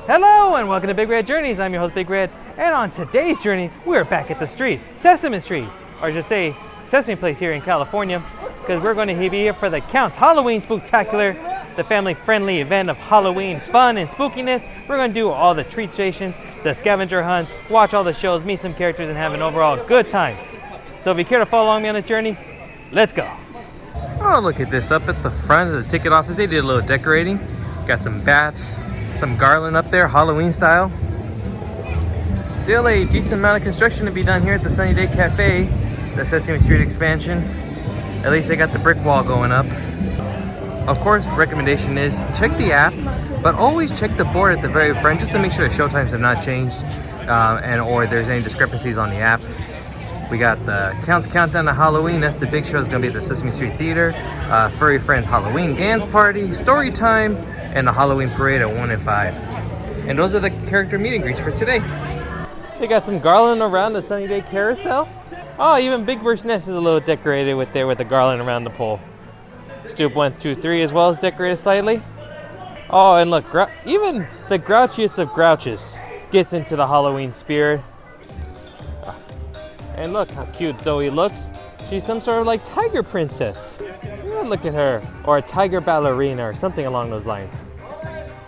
Hello and welcome to Big Red Journeys. I'm your host Big Red, and on today's journey, we're back at the street, Sesame Street, or just say Sesame Place here in California, because we're going to be here for the Count's Halloween Spooktacular, the family-friendly event of Halloween fun and spookiness. We're going to do all the treat stations, the scavenger hunts, watch all the shows, meet some characters, and have an overall good time. So if you care to follow along me on this journey, let's go. Oh, look at this. Up at the front of the ticket office, they did a little decorating. Got some bats, some garland up there, Halloween style. Still a decent amount of construction to be done here at the Sunny Day Cafe, the Sesame Street expansion. At least they got the brick wall going up. Of course, recommendation is check the app, but always check the board at the very front just to make sure the show times have not changed or there's any discrepancies on the app. We got the Count's Countdown to Halloween. That's the big show. It's going to be at the Sesame Street Theater. Furry Friends Halloween Dance Party, Storytime, and the Halloween Parade at 1 and 5. And those are the character meet and greets for today. They got some garland around the Sunny Day Carousel. Oh, even Big Bird's Nest is a little decorated with the garland around the pole. Stoop 1, 2, 3 as well is decorated slightly. Oh, and look, even the grouchiest of grouches gets into the Halloween spirit. And look how cute Zoe looks. She's some sort of like tiger princess. Yeah, look at her. Or a tiger ballerina or something along those lines.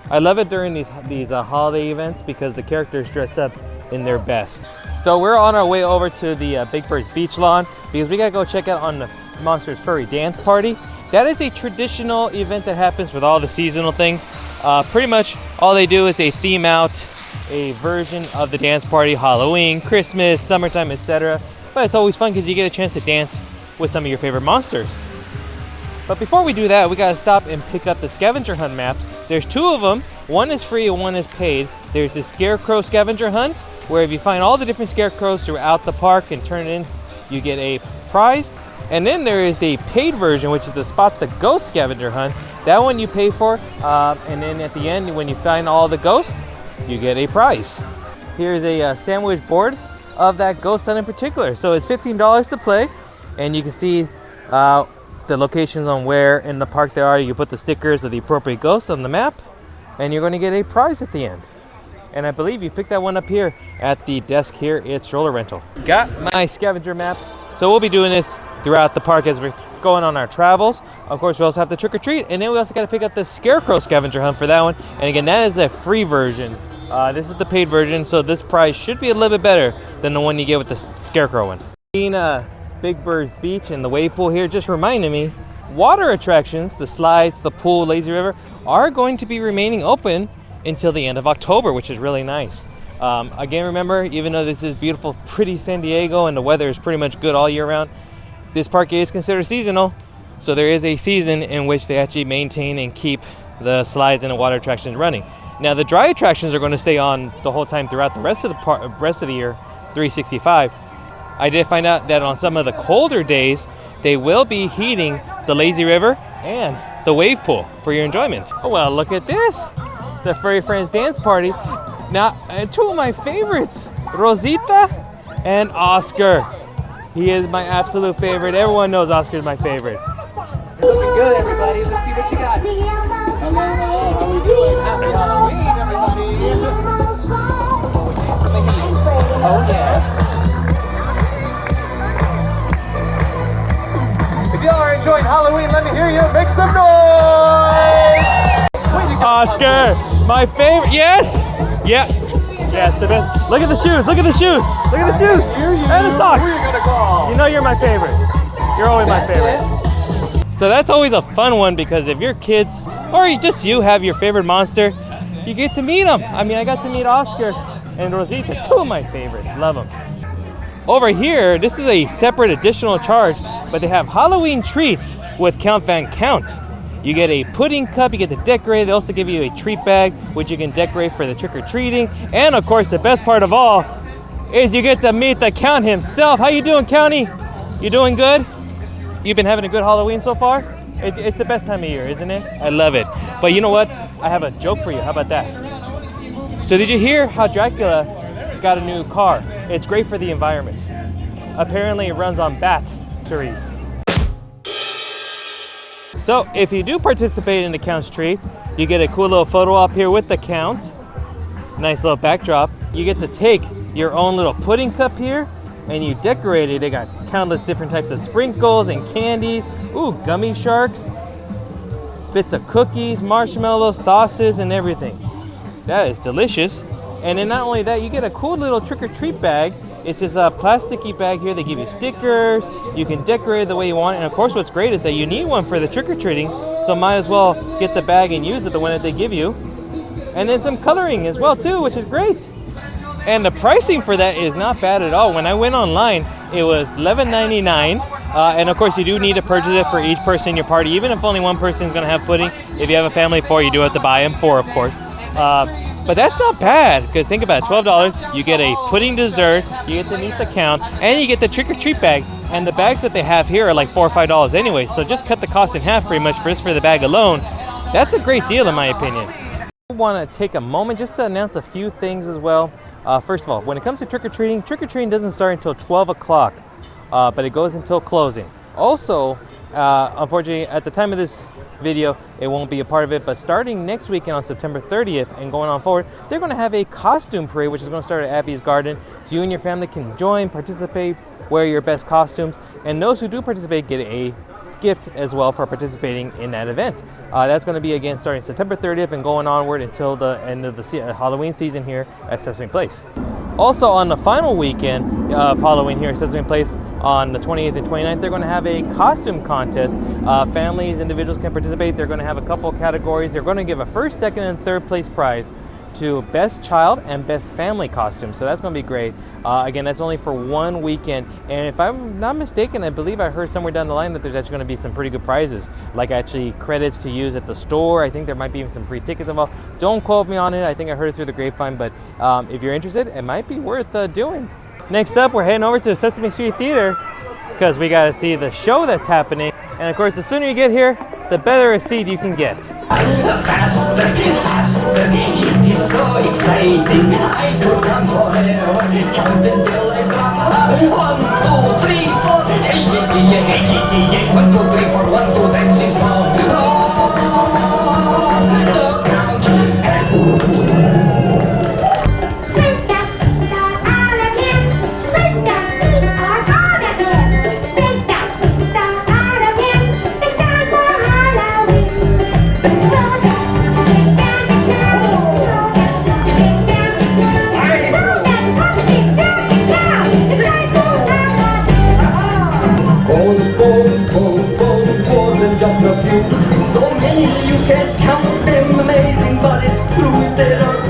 I love it during these holiday events because the characters dress up in their best. So we're on our way over to the Big Bird's Beach Lawn because we gotta go check out on the Monsters Furry Dance Party. That is a traditional event that happens with all the seasonal things. Pretty much all they do is they theme out a version of the dance party, Halloween, Christmas, summertime, etc. But it's always fun because you get a chance to dance with some of your favorite monsters. But before we do that, we gotta stop and pick up the scavenger hunt maps. There's two of them. One is free and one is paid. There's the Scarecrow scavenger hunt, where if you find all the different scarecrows throughout the park and turn it in, you get a prize. And then there is the paid version, which is the Spot the Ghost scavenger hunt. That one you pay for, and then at the end, when you find all the ghosts, you get a prize. Here's a sandwich board of that ghost hunt in particular. So it's $15 to play, and you can see the locations on where in the park there are. You put the stickers of the appropriate ghosts on the map, and you're going to get a prize at the end. And I believe you picked that one up here at the desk here at Stroller Rental. Got my scavenger map. So we'll be doing this throughout the park as we're going on our travels. Of course, we also have the trick or treat, and then we also got to pick up the Scarecrow scavenger hunt for that one. And again, that is a free version. This is the paid version, so this prize should be a little bit better than the one you get with the Scarecrow one. Seeing Big Bird's Beach and the wave pool here just reminded me, water attractions, the slides, the pool, lazy river, are going to be remaining open until the end of October, which is really nice. Again, remember, even though this is beautiful, pretty San Diego and the weather is pretty much good all year round, this park is considered seasonal. So there is a season in which they actually maintain and keep the slides and the water attractions running. Now the dry attractions are going to stay on the whole time throughout the rest of the year, 365. I did find out that on some of the colder days, they will be heating the lazy river and the wave pool for your enjoyment. Oh well, look at this, the Furry Friends Dance Party. Now, two of my favorites, Rosita and Oscar. He is my absolute favorite. Everyone knows Oscar is my favorite. Looking good, everybody. Let's see what you got. Hello, how we doing? Happy Halloween, everybody. Oh, yeah. If y'all are enjoying Halloween, let me hear you. Make some noise. Oscar, my favorite. Yes. Yeah. Yeah, it's the best. Look at the shoes. Look at the shoes. Look at the shoes. And the socks. You know you're my favorite. You're always my favorite. So that's always a fun one because if your kids or just you have your favorite monster, you get to meet them. I mean, I got to meet Oscar and Rosita, two of my favorites. Love them. Over here, this is a separate additional charge, but they have Halloween treats with Count Van Count. You get a pudding cup, you get to decorate. They also give you a treat bag, which you can decorate for the trick-or-treating. And of course, the best part of all is you get to meet the Count himself. How you doing, County? You doing good? You've been having a good Halloween so far? It's the best time of year, isn't it? I love it. But you know what? I have a joke for you. How about that? So did you hear how Dracula got a new car? It's great for the environment. Apparently it runs on batteries. So if you do participate in the Count's treat, you get a cool little photo op here with the Count. Nice little backdrop. You get to take your own little pudding cup here and you decorate it. They got countless different types of sprinkles and candies. Ooh, gummy sharks. Bits of cookies, marshmallows, sauces, and everything. That is delicious. And then not only that, you get a cool little trick-or-treat bag. It's just a plasticky bag here. They give you stickers. You can decorate it the way you want. And of course, what's great is that you need one for the trick-or-treating. So might as well get the bag and use it, the one that they give you. And then some coloring as well too, which is great. And the pricing for that is not bad at all. When I went online, it was $11.99. And of course, you do need to purchase it for each person in your party. Even if only one person is going to have pudding. If you have a family of 4, you do have to buy them 4, of course. But that's not bad, because think about it, $12, you get a pudding dessert, you get to meet the count, and you get the trick-or-treat bag. And the bags that they have here are like $4 or $5 anyway, so just cut the cost in half pretty much for the bag alone. That's a great deal in my opinion. I want to take a moment just to announce a few things as well. First of all, when it comes to trick-or-treating doesn't start until 12 o'clock, but it goes until closing. Also, unfortunately, at the time of this video, it won't be a part of it, but starting next weekend on September 30th and going on forward, they're going to have a costume parade, which is going to start at Abby's Garden. So you and your family can join, participate, wear your best costumes, and those who do participate get a gift as well for participating in that event. That's going to be again starting September 30th and going onward until the end of the Halloween season here at Sesame Place. Also on the final weekend of Halloween here at Sesame Place on the 28th and 29th, they're going to have a costume contest. Families, individuals can participate. They're going to have a couple categories. They're going to give a first, second, and third place prize to best child and best family costume. So that's going to be great. Again, that's only for one weekend. And if I'm not mistaken, I believe I heard somewhere down the line that there's actually going to be some pretty good prizes, like actually credits to use at the store. I think there might be even some free tickets involved. Don't quote me on it. I think I heard it through the grapevine, but if you're interested, it might be worth doing. Next up, we're heading over to the Sesame Street Theater because we got to see the show that's happening. And of course, the sooner you get here, the better a seat you can get. Faster, it is so exciting. I could run forever, count until I drop. 1, 2, 3, 4, 88, 1, 2, 3, 4, 1, 2, that's his song. The count and so many you can't count them, amazing, but it's true. There are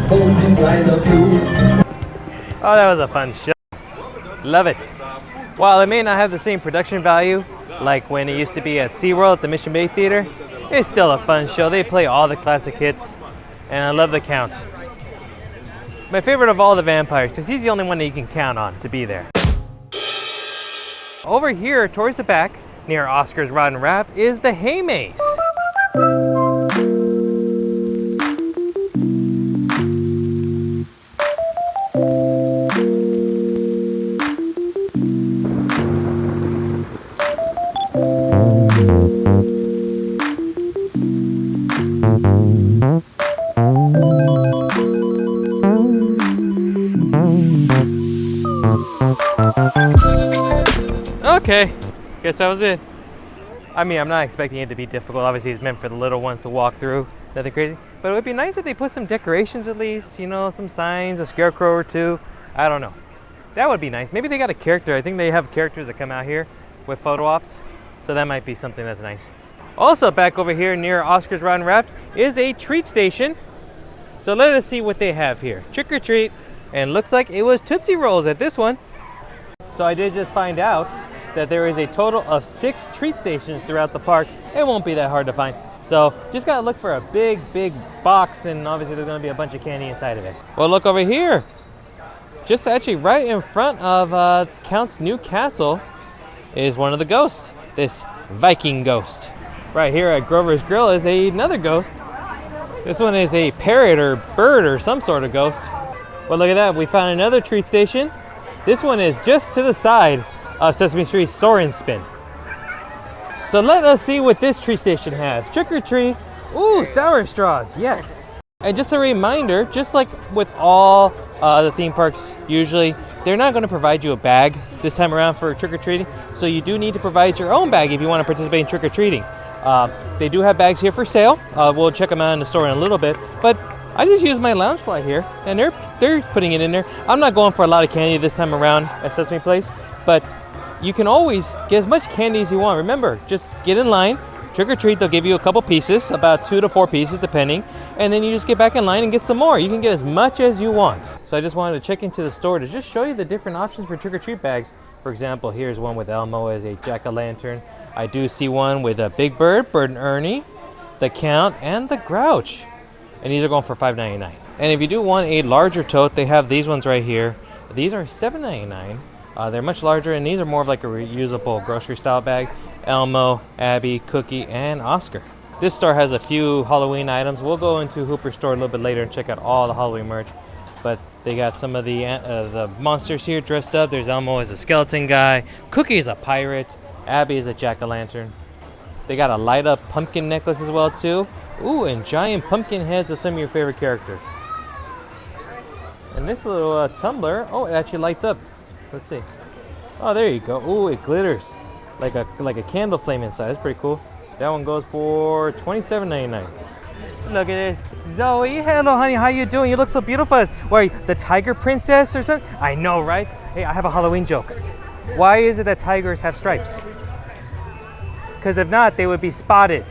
bones inside of you. Oh, that was a fun show. Love it. While it may not have the same production value like when it used to be at SeaWorld at the Mission Bay Theater, it's still a fun show. They play all the classic hits, and I love the count. My favorite of all the vampires, because he's the only one that you can count on to be there. Over here, towards the back, near Oscar's Rod and Raft, is the Hay Maze. Okay, guess that was it. I mean, I'm not expecting it to be difficult. Obviously, it's meant for the little ones to walk through. Nothing crazy. But it would be nice if they put some decorations at least, you know, some signs, a scarecrow or two. I don't know. That would be nice. Maybe they got a character. I think they have characters that come out here with photo ops. So that might be something that's nice. Also, back over here near Oscar's Rod and Raft is a treat station. So let us see what they have here. Trick or treat. And looks like it was Tootsie Rolls at this one. So I did just find out that there is a total of 6 treat stations throughout the park. It won't be that hard to find. So just gotta look for a big box, and obviously there's gonna be a bunch of candy inside of it. Well, look over here. Just actually right in front of Count's new castle is one of the ghosts, this Viking ghost. Right here at Grover's Grill is another ghost. This one is a parrot or bird or some sort of ghost. Well, look at that, we found another treat station. This one is just to the side of Sesame Street Soar and Spin. So let us see what this treat station has. Trick or treat. Ooh, sour straws, yes. And just a reminder, just like with all the theme parks, usually they're not going to provide you a bag this time around for trick-or-treating. So you do need to provide your own bag if you want to participate in trick-or-treating. They do have bags here for sale. We'll check them out in the store in a little bit. But I just use my lounge fly here, and they're putting it in there. I'm not going for a lot of candy this time around at Sesame Place, but you can always get as much candy as you want. Remember, just get in line, trick or treat. They'll give you a couple pieces, about 2 to 4 pieces depending, and then you just get back in line and get some more. You can get as much as you want. So I just wanted to check into the store to just show you the different options for trick or treat bags. For example, here's one with Elmo as a jack-o'-lantern. I do see one with a Big Bird, Bert and Ernie, the Count, and the Grouch. And these are going for $5.99. And if you do want a larger tote, they have these ones right here. These are $7.99. They're much larger, and these are more of like a reusable grocery style bag. Elmo, Abby, Cookie, and Oscar. This store has a few Halloween items. We'll go into Hooper's store a little bit later and check out all the Halloween merch. But they got some of the monsters here dressed up. There's Elmo as a skeleton guy. Cookie is a pirate. Abby is a jack-o'-lantern. They got a light-up pumpkin necklace as well too. Ooh, and giant pumpkin heads of some of your favorite characters. And this little tumbler, oh, it actually lights up. Let's see. Oh, there you go. Ooh, it glitters like a candle flame inside. That's pretty cool. That one goes for $27.99. Look at this. Zoe, hello honey, how you doing? You look so beautiful. What, the tiger princess or something? I know, right? Hey, I have a Halloween joke. Why is it that tigers have stripes? Because if not, they would be spotted.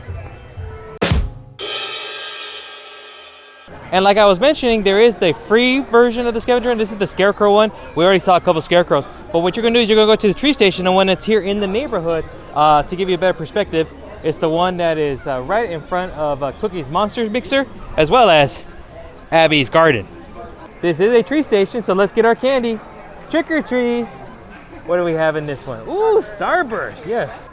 And like I was mentioning, there is the free version of the Scavenger, and this is the Scarecrow one. We already saw a couple Scarecrows. But what you're going to do is you're going to go to the tree station, and one that's here in the neighborhood, to give you a better perspective, it's the one that is right in front of Cookie's Monsters Mixer, as well as Abby's Garden. This is a tree station, so let's get our candy. Trick or treat. What do we have in this one? Ooh, Starburst, yes.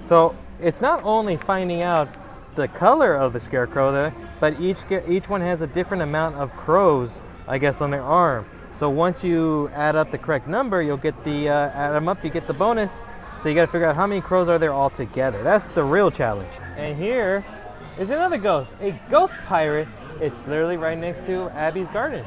So it's not only finding out the color of the Scarecrow there, but each one has a different amount of crows, I guess, on their arm. So once you add up the correct number, you'll get the add them up, you get the bonus. So you got to figure out how many crows are there all together. That's the real challenge. And here is another ghost, a ghost pirate. It's literally right next to Abby's Garden.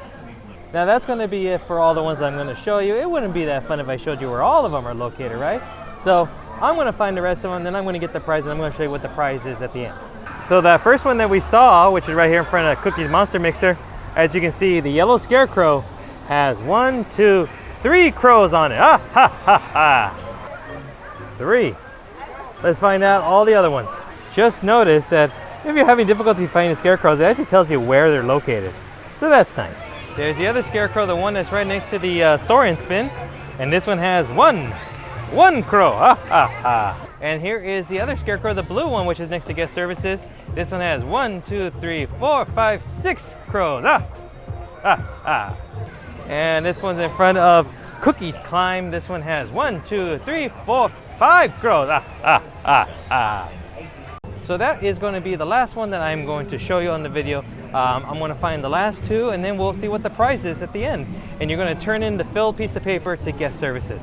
Now that's going to be it for all the ones I'm going to show you. It wouldn't be that fun if I showed you where all of them are located, right? So I'm going to find the rest of them, then I'm going to get the prize, and I'm going to show you what the prize is at the end. So that first one that we saw, which is right here in front of Cookie's Monster Mixer, as you can see, the yellow Scarecrow has 1, 2, 3 crows on it. Ah, ha, ha, ha. 3. Let's find out all the other ones. Just notice that if you're having difficulty finding the Scarecrows, it actually tells you where they're located. So that's nice. There's the other Scarecrow, the one that's right next to the Soaring Spin. And this one has 1 crow. Ha, ha, ha. And here is the other Scarecrow, the blue one, which is next to Guest Services. This one has 1, 2, 3, 4, 5, 6 crows. Ah, ah, ah. And this one's in front of Cookie's Climb. This one has 1, 2, 3, 4, 5 crows. Ah, ah, ah, ah. So that is going to be the last one that I'm going to show you on the video. I'm going to find the last 2, and then we'll see what the prize is at the end. And you're going to turn in the filled piece of paper to Guest Services.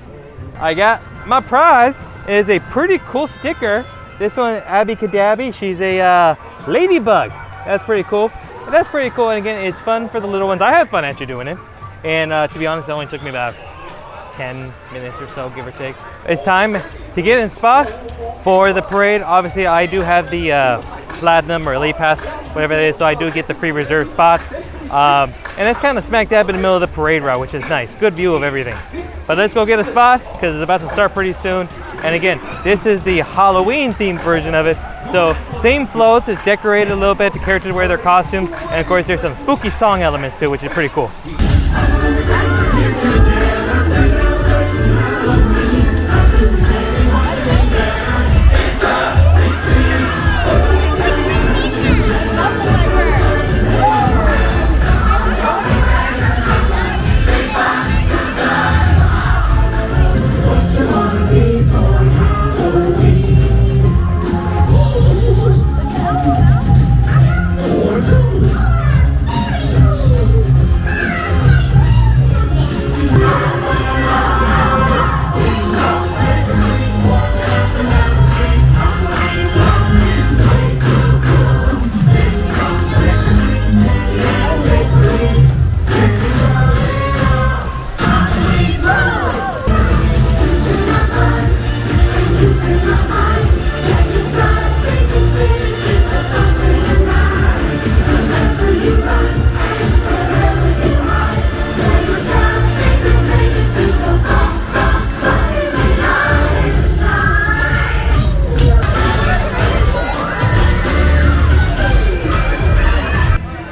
I got my prize. It is a pretty cool sticker. This one, Abby Cadabby, she's a ladybug. That's pretty cool. That's pretty cool, and again, it's fun for the little ones. I had fun actually doing it. And to be honest, it only took me about 10 minutes or so, give or take. It's time to get in spot for the parade. Obviously, I do have the platinum or elite pass, whatever it is, so I do get the free reserve spot. And it's kind of smack dab in the middle of the parade route, which is nice. Good view of everything. But let's go get a spot because it's about to start pretty soon. And again, this is the Halloween themed version of it. So same floats, it's decorated a little bit, the characters wear their costumes, and of course there's some spooky song elements too, which is pretty cool.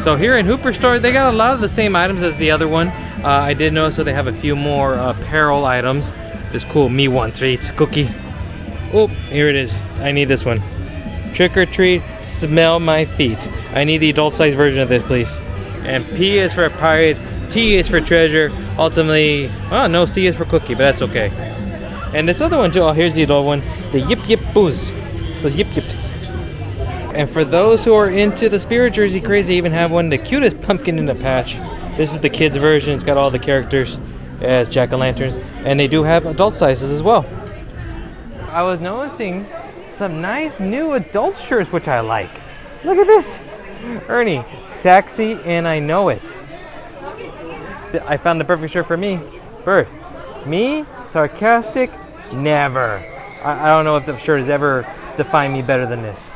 So here in Hooper Store, they got a lot of the same items as the other one. I did notice that they have a few more apparel items. This cool Me Want Treats cookie. Oh, here it is. I need this one. Trick or treat, smell my feet. I need the adult size version of this, please. And P is for pirate, T is for treasure. Ultimately, oh no, C is for cookie, but that's okay. And this other one too, oh, here's the adult one. The Yip Yip Boos. Those Yip Yips. And for those who are into the Spirit Jersey craze, they even have one, the cutest pumpkin in the patch. This is the kids version. It's got all the characters as jack-o'-lanterns. And they do have adult sizes as well. I was noticing some nice new adult shirts, which I like. Look at this. Ernie, sexy and I know it. I found the perfect shirt for me. Bird. Me, sarcastic, never. I don't know if the shirt has ever defined me better than this.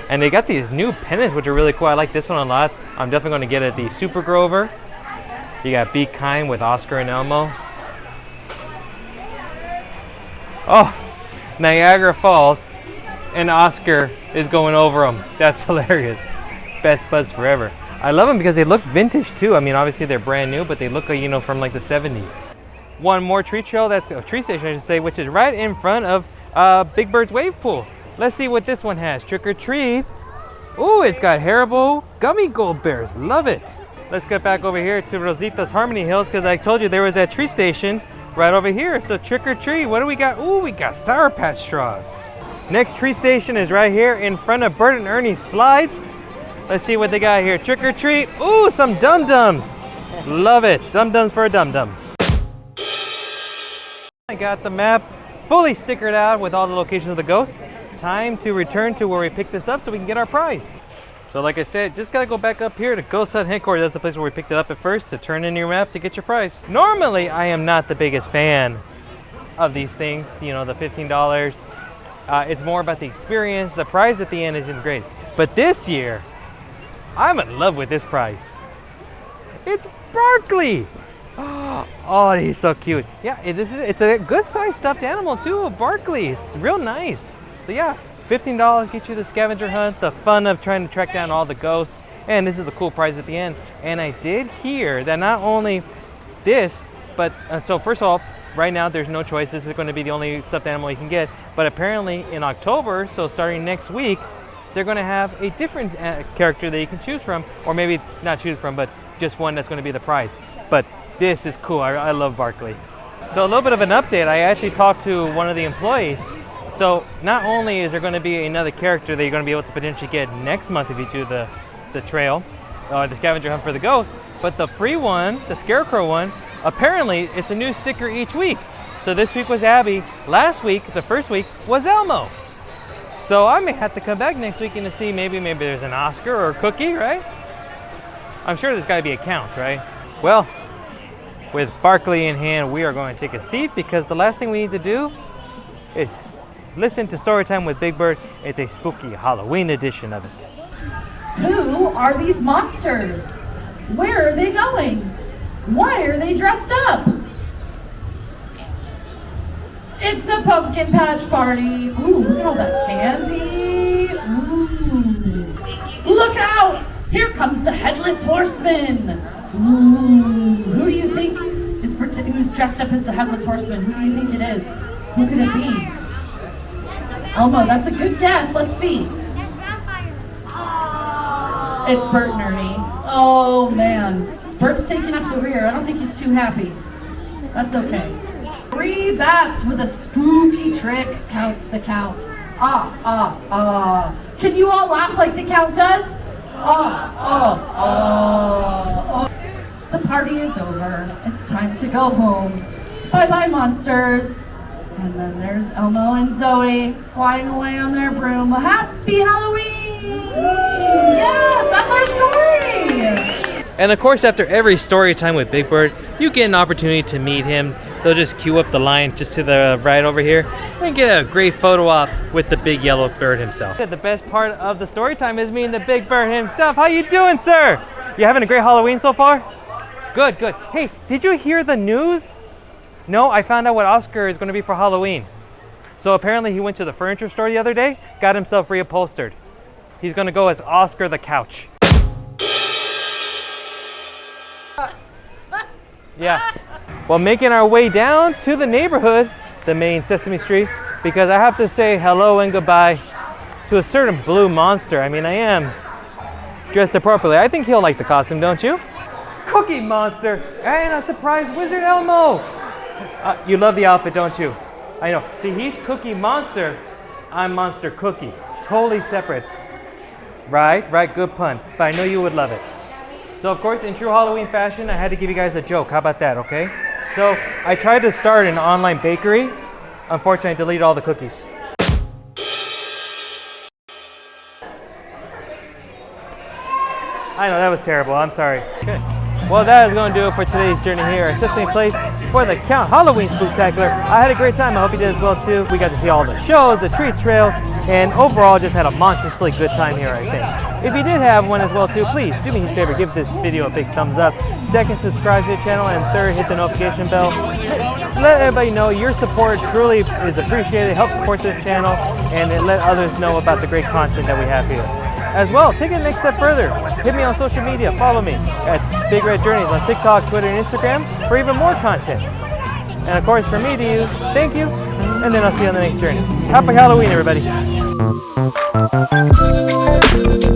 And they got these new pennants, which are really cool. I like this one a lot. I'm definitely going to get it. The Super Grover. You got Be Kind with Oscar and Elmo. Oh, Niagara Falls, and Oscar is going over them. That's hilarious. Best buds forever. I love them because they look vintage too. I mean, obviously they're brand new, but they look like, you know, from like the 70s. One more tree trail, that's a tree station I should say, which is right in front of Big Bird's wave pool. Let's see what this one has. Trick or treat. Ooh, it's got Haribo gummy gold bears. Love it. Let's get back over here to Rosita's Harmony Hills because I told you there was that tree station right over here. So trick or treat, what do we got? Ooh, we got Sour Patch straws. Next tree station is right here in front of Bert and Ernie's slides. Let's see what they got here. Trick or treat. Ooh, some dum-dums. Love it. Dum-dums for a dum-dum. I got the map fully stickered out with all the locations of the ghosts. Time to return to where we picked this up so we can get our prize. So like I said, just gotta go back up here to Ghost Hunt headquarters. That's the place where we picked it up at first to turn in your map to get your prize. Normally, I am not the biggest fan of these things, you know, the $15. It's more about the experience. The prize at the end isn't great. But this year, I'm in love with this prize. It's Barkley. Oh, he's so cute. Yeah, it's a good sized stuffed animal too, a Barkley. It's real nice. So yeah, $15 get you the scavenger hunt, the fun of trying to track down all the ghosts, and this is the cool prize at the end. And I did hear that not only this, but so first of all, right now there's no choice. This is going to be the only stuffed animal you can get. But apparently in October, so starting next week, they're going to have a different character that you can choose from, or maybe not choose from, but just one that's going to be the prize. But this is cool. I love Barkley. So a little bit of an update. I actually talked to one of the employees. So not only is there going to be another character that you're going to be able to potentially get next month if you do the trail, the scavenger hunt for the ghost, but the free one, the Scarecrow one, apparently it's a new sticker each week. So this week was Abby. Last week, the first week, was Elmo. So I may have to come back next week and to see maybe there's an Oscar or a cookie, right? I'm sure there's got to be a count, right? Well, with Barkley in hand, we are going to take a seat because the last thing we need to do is listen to Storytime with Big Bird. It's a spooky Halloween edition of it. Who are these monsters? Where are they going? Why are they dressed up? It's a pumpkin patch party. Ooh, look at all that candy. Ooh. Look out! Here comes the Headless Horseman. Ooh. Who do you think who's dressed up as the Headless Horseman? Who do you think it is? Who could it be? Elmo, that's a good guess. Let's see. It's Bert and Ernie. Oh man. Bert's taking up the rear. I don't think he's too happy. That's okay. 3 bats with a spooky trick counts the count. Can you all laugh like the count does? The party is over. It's time to go home. Bye-bye, monsters. And then there's Elmo and Zoe flying away on their broom. Happy Halloween! Yes, that's our story! And of course, after every story time with Big Bird, you get an opportunity to meet him. They'll just queue up the line just to the right over here and get a great photo op with the big yellow bird himself. The best part of the story time is meeting the Big Bird himself. How you doing, sir? You having a great Halloween so far? Good, good. Hey, did you hear the news? No, I found out what Oscar is going to be for Halloween. So apparently he went to the furniture store the other day, got himself reupholstered. He's going to go as Oscar the Couch. Yeah. Well, making our way down to the neighborhood, the main Sesame Street, because I have to say hello and goodbye to a certain blue monster. I mean, I am dressed appropriately. I think he'll like the costume, don't you? Cookie Monster and a surprise Wizard Elmo. You love the outfit, don't you? I know. See, he's Cookie Monster. I'm Monster Cookie. Totally separate. Right, good pun. But I know you would love it. So, of course, in true Halloween fashion, I had to give you guys a joke. How about that, okay? So, I tried to start an online bakery. Unfortunately, I deleted all the cookies. I know, that was terrible. I'm sorry. Okay. Well, that is going to do it for today's journey here at Sesame Place for the Count Halloween Spooktacular. I had a great time. I hope you did as well, too. We got to see all the shows, the treat trail, and overall just had a monstrously good time here, I think. If you did have one as well, too, please do me a favor. Give this video a big thumbs up. Second, subscribe to the channel. And third, hit the notification bell. Let everybody know your support truly is appreciated. Help support this channel and let others know about the great content that we have here. As well, take it the next step further. Hit me on social media. Follow me at BigRedJourneys on TikTok, Twitter, and Instagram for even more content. And of course, from me to you, thank you, and then I'll see you on the next journey. Happy Halloween, everybody. Thank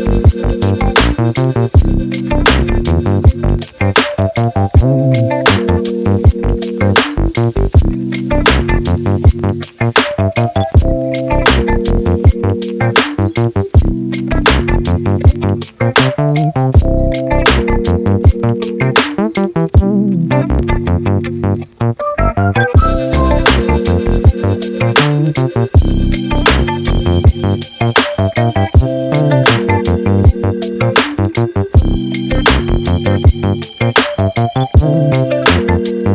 you.